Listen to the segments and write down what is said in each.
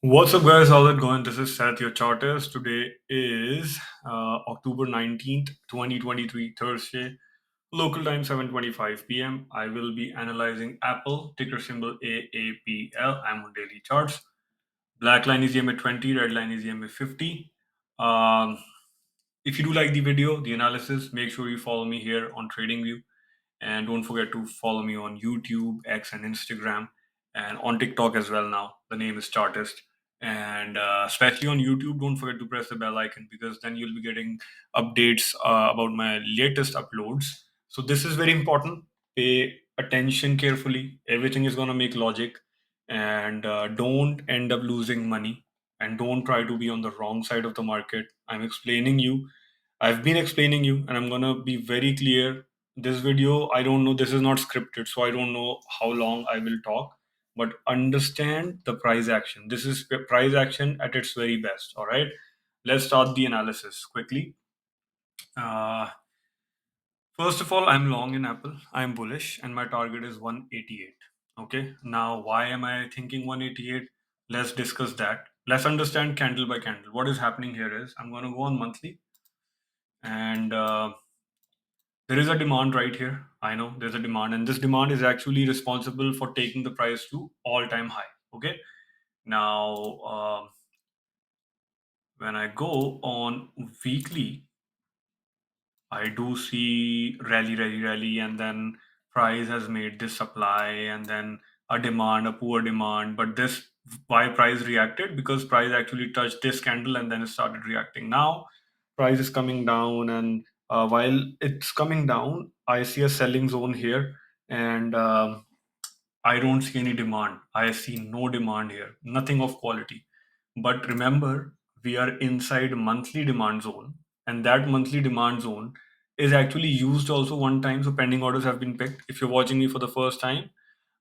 What's up, guys? How's it going? This is Seth, your chartist. Today is October 19th, 2023, Thursday, local time 7:25 p.m. I will be analyzing Apple, ticker symbol AAPL. I'm on daily charts. Black line is EMA 20, red line is EMA 50. Um, if you do like the video, the analysis, make sure you follow me here on TradingView. And don't forget to follow me on YouTube, X, and Instagram, and on TikTok as well now. The name is Chaartist. And especially on YouTube, don't forget to press the bell icon because then you'll be getting updates about my latest uploads. So, this is very important. Pay attention carefully. Everything is going to make logic. And don't end up losing money. And don't try to be on the wrong side of the market. I've been explaining you, and I'm gonna be very clear. This video, I don't know, this is not scripted, so I don't know how long I will talk, but understand the price action. This is price action at its very best. All right, let's start the analysis quickly. Uh, First of all, I'm long in Apple, I'm bullish, and my target is 188. Okay, now why am I thinking 188? Let's discuss that. Let's understand candle by candle. What is happening here is I'm gonna go on monthly and there is a demand right here. I know there's a demand, and this demand is actually responsible for taking the price to all-time high. Okay. Now, when I go on weekly, I do see rally, rally, rally, and then price has made this supply, and then a demand, a poor demand. But this why price reacted because price actually touched this candle and then it started reacting. Now price is coming down, and while it's coming down, I see a selling zone here, and I don't see any demand. I see no demand here, nothing of quality. But remember, we are inside monthly demand zone, and that monthly demand zone is actually used also one time. So pending orders have been picked. If you're watching me for the first time,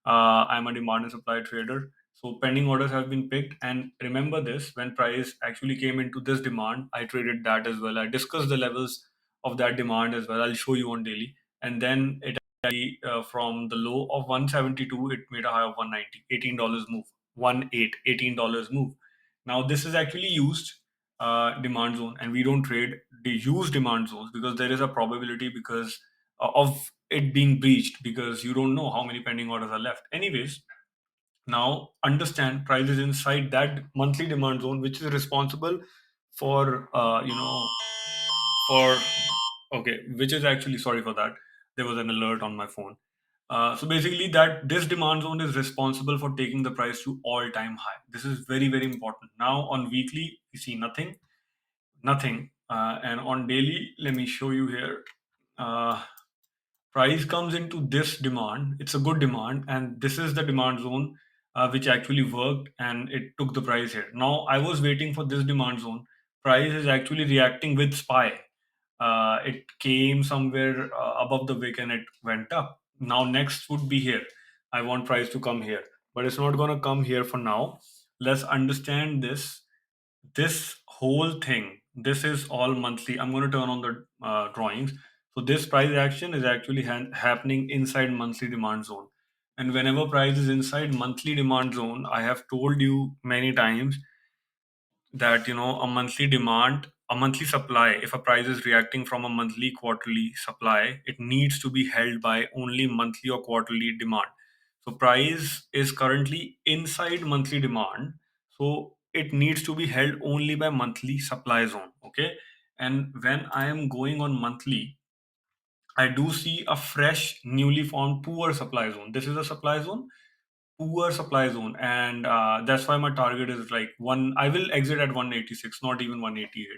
I'm a demand and supply trader. So pending orders have been picked. And remember this, when price actually came into this demand, I traded that as well. I discussed the levels of that demand as well. I'll show you on daily. And then it actually, from the low of 172, it made a high of 190, $18 move, 18, $18 move. Now this is actually used demand zone, and we don't trade the used demand zones because there is a probability because of it being breached because you don't know how many pending orders are left. Anyways, now understand price is inside that monthly demand zone, which is responsible for for okay, which is actually sorry for that. There was an alert on my phone. So basically, that this demand zone is responsible for taking the price to all-time high. This is very very important. Now on weekly, we see nothing, nothing, and on daily, let me show you here. Uh, Price comes into this demand. It's a good demand, and this is the demand zone which actually worked, and it took the price here. Now I was waiting for this demand zone. Price is actually reacting with SPY. It came somewhere above the wick and it went up. Now next would be here. I want price to come here, but it's not gonna come here for now. Let's understand this whole thing. This is all monthly. I'm going to turn on the drawings. So this price action is actually happening inside monthly demand zone, and whenever price is inside monthly demand zone, I have told you many times that a monthly demand, a monthly supply, if a price is reacting from a monthly quarterly supply, it needs to be held by only monthly or quarterly demand. So price is currently inside monthly demand, so it needs to be held only by monthly supply zone. Okay, and when I am going on monthly, I do see a fresh newly formed poor supply zone. This is a supply zone, poor supply zone, and that's why my target is like one. I will exit at 186, not even 188.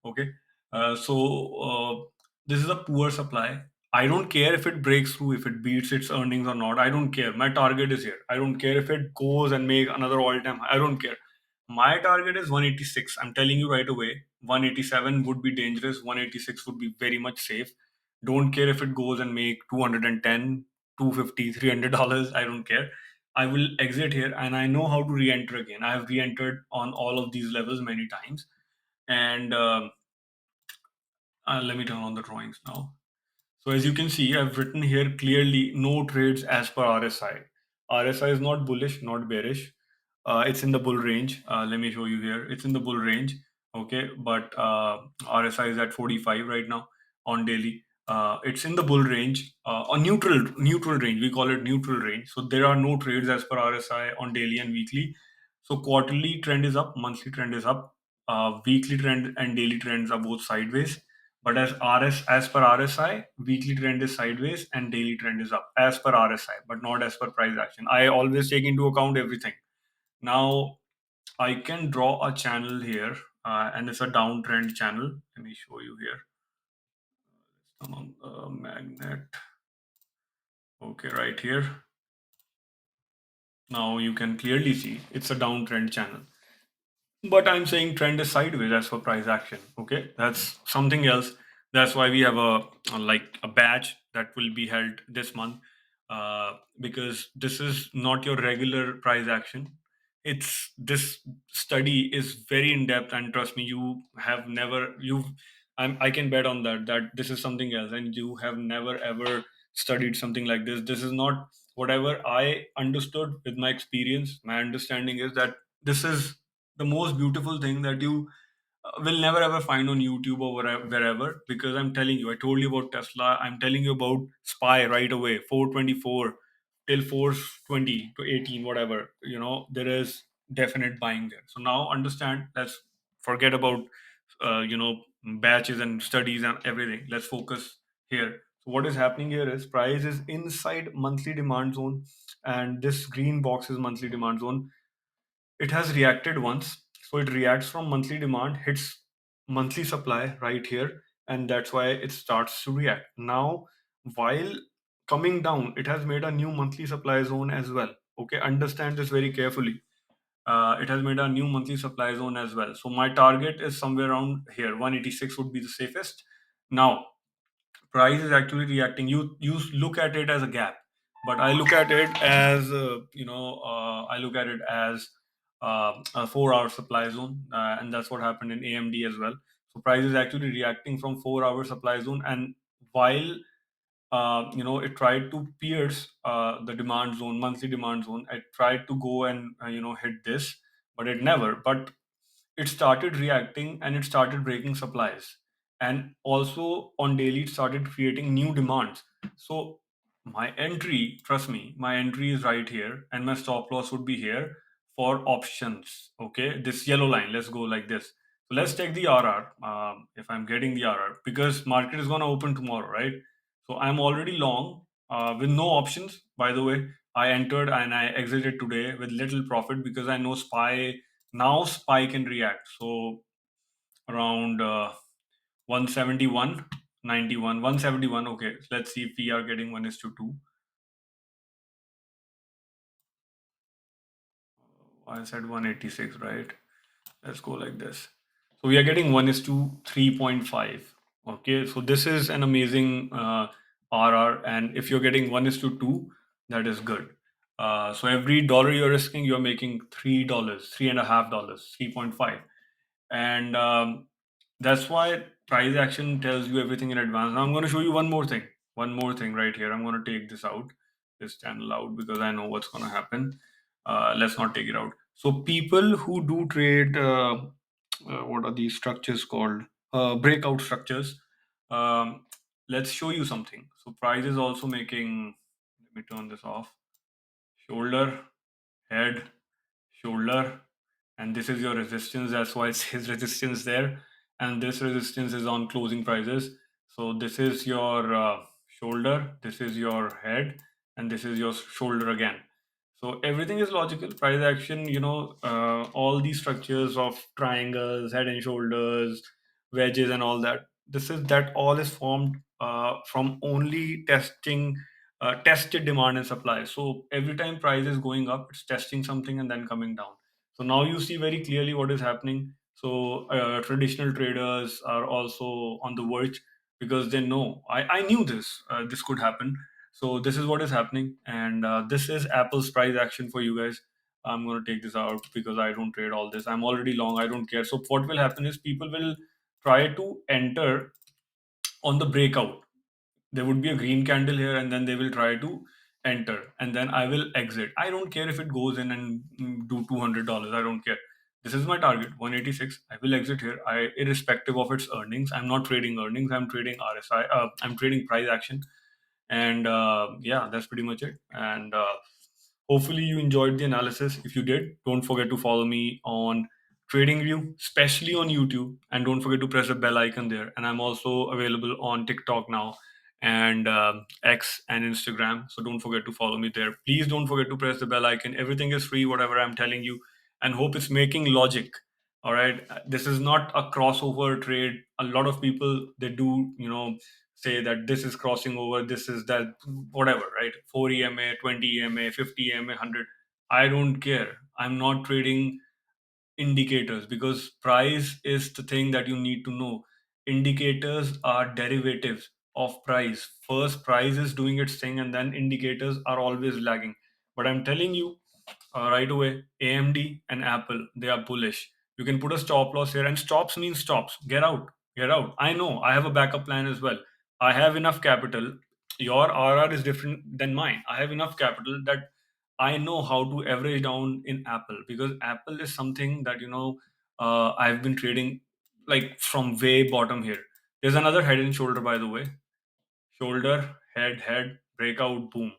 Okay, this is a poor supply. I don't care if it breaks through, if it beats its earnings or not. I don't care. My target is here. I don't care if it goes and make another all-time high. I don't care. My target is 186. I'm telling you right away. 187 would be dangerous. 186 would be very much safe. Don't care if it goes and make 210, 250, $300. I don't care. I will exit here, and I know how to re-enter again. I have re-entered on all of these levels many times, and let me turn on the drawings now. So as you can see, I've written here clearly no trades as per RSI. RSI is not bullish, not bearish. It's in the bull range. Let me show you here. It's in the bull range. Okay, but RSI is at 45 right now on daily. It's in the bull range, a neutral range. We call it neutral range. So there are no trades as per RSI on daily and weekly. So quarterly trend is up, monthly trend is up, weekly trend and daily trends are both sideways. But as per RSI, weekly trend is sideways and daily trend is up as per RSI, but not as per price action. I always take into account everything. Now I can draw a channel here, and it's a downtrend channel. Let me show you here. Come on, magnet. Okay, right here. Now you can clearly see it's a downtrend channel. But I'm saying trend is sideways as for price action. Okay, that's something else. That's why we have a batch that will be held this month, because this is not your regular price action. It's this study is very in depth, and trust me, you have never you've I can bet on that this is something else, and you have never ever studied something like this. This is not whatever I understood with my experience. My understanding is that this is the most beautiful thing that you will never ever find on YouTube or wherever. Because I'm telling you, I told you about Tesla. I'm telling you about SPY right away, 424 till 420 to 18, whatever. There is definite buying there. So now understand. Let's forget about batches and studies and everything. Let's focus here. So what is happening here is price is inside monthly demand zone, and this green box is monthly demand zone. It has reacted once, so it reacts from monthly demand, hits monthly supply right here, and that's why it starts to react. Now, while coming down, it has made a new monthly supply zone as well. Okay, understand this very carefully. It has made a new monthly supply zone as well. So my target is somewhere around here. 186 would be the safest. Now, price is actually reacting. You look at it as a gap, but I look at it as I look at it as a 4 hour supply zone, and that's what happened in AMD as well. So price is actually reacting from 4 hour supply zone, and while it tried to pierce the demand zone, monthly demand zone. It tried to go and hit this, but it never. But it started reacting and it started breaking supplies, and also on daily it started creating new demands. So my entry, trust me, my entry is right here, and my stop loss would be here for options. Okay, this yellow line, let's go like this. So let's take the RR. If I'm getting the RR, because market is going to open tomorrow, right? So I'm already long, with no options, by the way. I entered and I exited today with little profit because I know SPY can react. So around 171, 91, 171. Okay, let's see if we are getting 1 is to 2. I said 186, right? Let's go like this. So we are getting 1 is to 3.5. Okay, so this is an amazing RR. And if you're getting 1 is to 2, that is good. So every dollar you're risking, you're making $3, $3.50, 3.5. And that's why price action tells you everything in advance. Now I'm going to show you one more thing right here. I'm going to take this channel out, because I know what's going to happen. Let's not take it out. So people who do trade, what are these structures called? Breakout structures. Um, let's show you something. So price is also making, let me turn this off. Shoulder, head, shoulder, and this is your resistance. That's why it says resistance there, and this resistance is on closing prices. So this is your shoulder, this is your head, and this is your shoulder again. So everything is logical. Price action, all these structures of triangles, head and shoulders, wedges, and all that. That all is formed from only tested demand and supply. So every time price is going up, it's testing something and then coming down. So now you see very clearly what is happening. So traditional traders are also on the verge, because they know I knew this could happen. So this is what is happening, and this is Apple's price action for you guys. I'm going to take this out because I don't trade all this. I'm already long. I don't care. So what will happen is people will try to enter on the breakout. There would be a green candle here, and then they will try to enter, and then I will exit. I don't care if it goes in and do $200. I don't care. This is my target, 186. I will exit here. Irrespective of its earnings, I'm not trading earnings. I'm trading RSI. I'm trading price action, and yeah, that's pretty much it. And hopefully you enjoyed the analysis. If you did, don't forget to follow me on TradingView, especially on YouTube, and don't forget to press the bell icon there. And I'm also available on TikTok now, and X and Instagram. So don't forget to follow me there. Please don't forget to press the bell icon. Everything is free, whatever I'm telling you, and hope it's making logic. All right, this is not a crossover trade. A lot of people, they do, say that this is crossing over, this is that, whatever, right? 4 EMA, 20 EMA, 50 EMA, 100. I don't care. I'm not trading indicators, because price is the thing that you need to know. Indicators are derivatives of price. First, price is doing its thing, and then indicators are always lagging. But I'm telling you, right away, AMD and Apple, they are bullish. You can put a stop loss here, and stops mean stops. Get out, get out. I know, I have a backup plan as well. I have enough capital. Your RR is different than mine. I have enough capital that I know how to average down in Apple, because Apple is something that, I've been trading like from way bottom here. There's another head and shoulder, by the way. Shoulder, head, breakout, boom.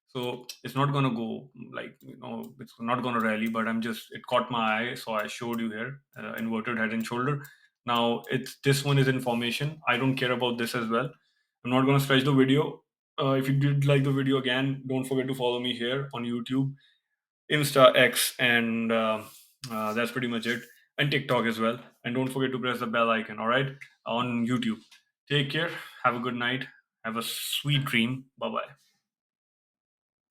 So it's not gonna go like, it's not gonna rally, but it caught my eye, so I showed you here, inverted head and shoulder. Now it's this one is information. I don't care about this as well. I'm not gonna stretch the video. If you did like the video, again, don't forget to follow me here on YouTube, Insta, X, and that's pretty much it. And TikTok as well. And don't forget to press the bell icon, all right, on YouTube. Take care. Have a good night. Have a sweet dream. Bye bye.